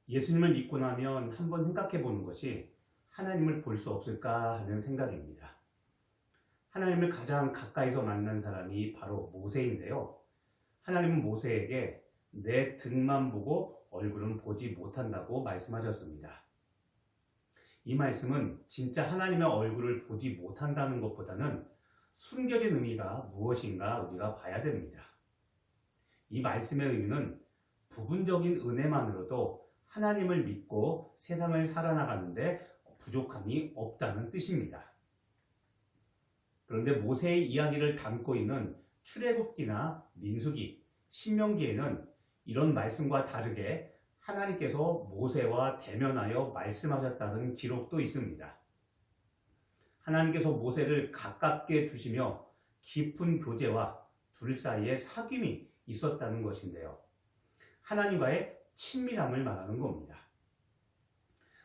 예수님을 믿고 나면 한번 생각해 보는 것이 하나님을 볼 수 없을까 하는 생각입니다. 하나님을 가장 가까이서 만난 사람이 바로 모세인데요. 하나님은 모세에게 내 등만 보고 얼굴은 보지 못한다고 말씀하셨습니다. 이 말씀은 진짜 하나님의 얼굴을 보지 못한다는 것보다는 숨겨진 의미가 무엇인가 우리가 봐야 됩니다. 이 말씀의 의미는 부분적인 은혜만으로도 하나님을 믿고 세상을 살아나가는데 부족함이 없다는 뜻입니다. 그런데 모세의 이야기를 담고 있는 출애굽기나 민수기, 신명기에는 이런 말씀과 다르게 하나님께서 모세와 대면하여 말씀하셨다는 기록도 있습니다. 하나님께서 모세를 가깝게 두시며 깊은 교제와 둘 사이에 사귐이 있었다는 것인데요. 하나님과의 친밀함을 말하는 겁니다.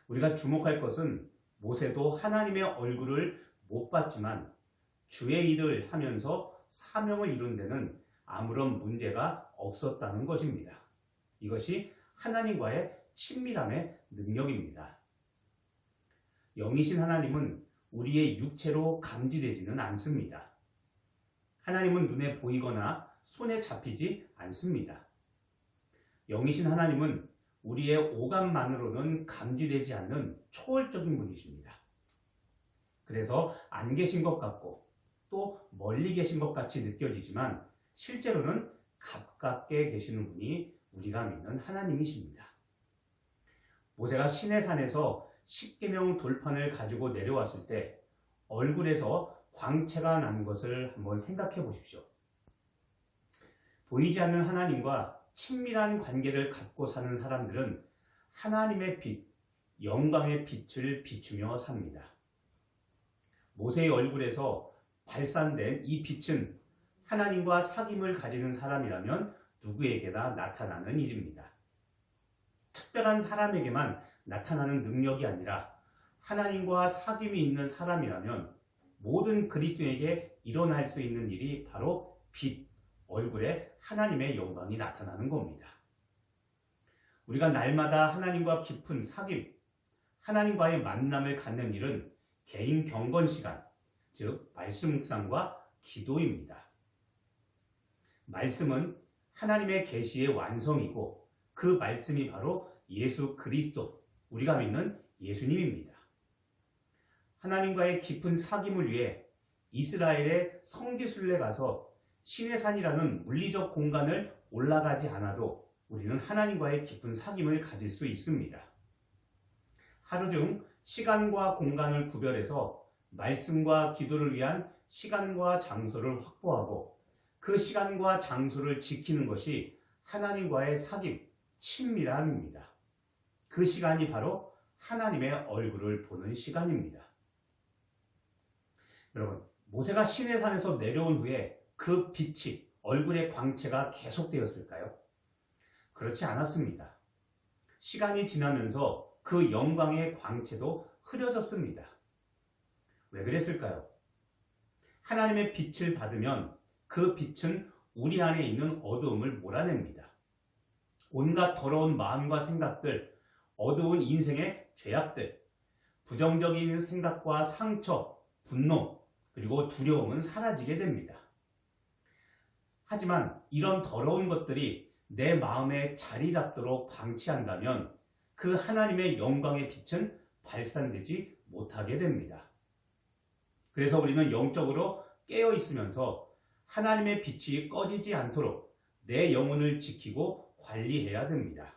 우리가 주목할 것은 모세도 하나님의 얼굴을 못 봤지만 주의 일을 하면서 사명을 이룬 데는 아무런 문제가 없었다는 것입니다. 이것이 하나님과의 친밀함의 능력입니다. 영이신 하나님은 우리의 육체로 감지되지는 않습니다. 하나님은 눈에 보이거나 손에 잡히지 않습니다. 영이신 하나님은 우리의 오감만으로는 감지되지 않는 초월적인 분이십니다. 그래서 안 계신 것 같고 또 멀리 계신 것 같이 느껴지지만 실제로는 가깝게 계시는 분이 우리가 믿는 하나님이십니다. 모세가 시내산에서 십계명 돌판을 가지고 내려왔을 때 얼굴에서 광채가 나는 것을 한번 생각해 보십시오. 보이지 않는 하나님과 친밀한 관계를 갖고 사는 사람들은 하나님의 빛, 영광의 빛을 비추며 삽니다. 모세의 얼굴에서 발산된 이 빛은 하나님과 사귐을 가지는 사람이라면 누구에게나 나타나는 일입니다. 특별한 사람에게만 나타나는 능력이 아니라 하나님과 사귐이 있는 사람이라면 모든 그리스도인에게 일어날 수 있는 일이 바로 빛, 얼굴에 하나님의 영광이 나타나는 겁니다. 우리가 날마다 하나님과 깊은 사귐, 하나님과의 만남을 갖는 일은 개인 경건 시간, 즉 말씀 묵상과 기도입니다. 말씀은 하나님의 계시의 완성이고 그 말씀이 바로 예수 그리스도, 우리가 믿는 예수님입니다. 하나님과의 깊은 사귐을 위해 이스라엘의 성지순례 가서 시내산이라는 물리적 공간을 올라가지 않아도 우리는 하나님과의 깊은 사귐을 가질 수 있습니다. 하루 중 시간과 공간을 구별해서 말씀과 기도를 위한 시간과 장소를 확보하고 그 시간과 장소를 지키는 것이 하나님과의 사귐, 친밀함입니다. 그 시간이 바로 하나님의 얼굴을 보는 시간입니다. 여러분, 모세가 시내산에서 내려온 후에 그 빛이, 얼굴의 광채가 계속되었을까요? 그렇지 않았습니다. 시간이 지나면서 그 영광의 광채도 흐려졌습니다. 왜 그랬을까요? 하나님의 빛을 받으면 그 빛은 우리 안에 있는 어두움을 몰아냅니다. 온갖 더러운 마음과 생각들, 어두운 인생의 죄악들, 부정적인 생각과 상처, 분노, 그리고 두려움은 사라지게 됩니다. 하지만 이런 더러운 것들이 내 마음에 자리 잡도록 방치한다면 그 하나님의 영광의 빛은 발산되지 못하게 됩니다. 그래서 우리는 영적으로 깨어 있으면서 하나님의 빛이 꺼지지 않도록 내 영혼을 지키고 관리해야 됩니다.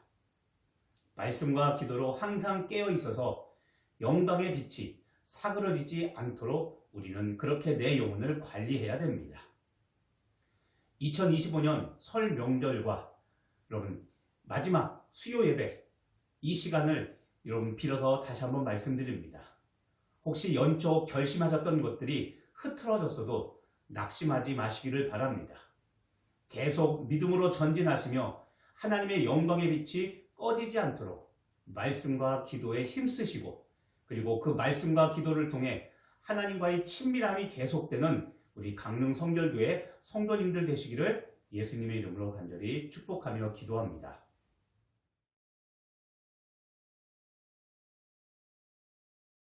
말씀과 기도로 항상 깨어 있어서 영광의 빛이 사그러지지 않도록 우리는 그렇게 내 영혼을 관리해야 됩니다. 2025년 설 명절과 여러분 마지막 수요 예배, 이 시간을 여러분 빌어서 다시 한번 말씀드립니다. 혹시 연초 결심하셨던 것들이 흐트러졌어도 낙심하지 마시기를 바랍니다. 계속 믿음으로 전진하시며 하나님의 영광의 빛이 꺼지지 않도록 말씀과 기도에 힘쓰시고, 그리고 그 말씀과 기도를 통해 하나님과의 친밀함이 계속되는 우리 강릉 성결교회 성도님들 되시기를 예수님의 이름으로 간절히 축복하며 기도합니다.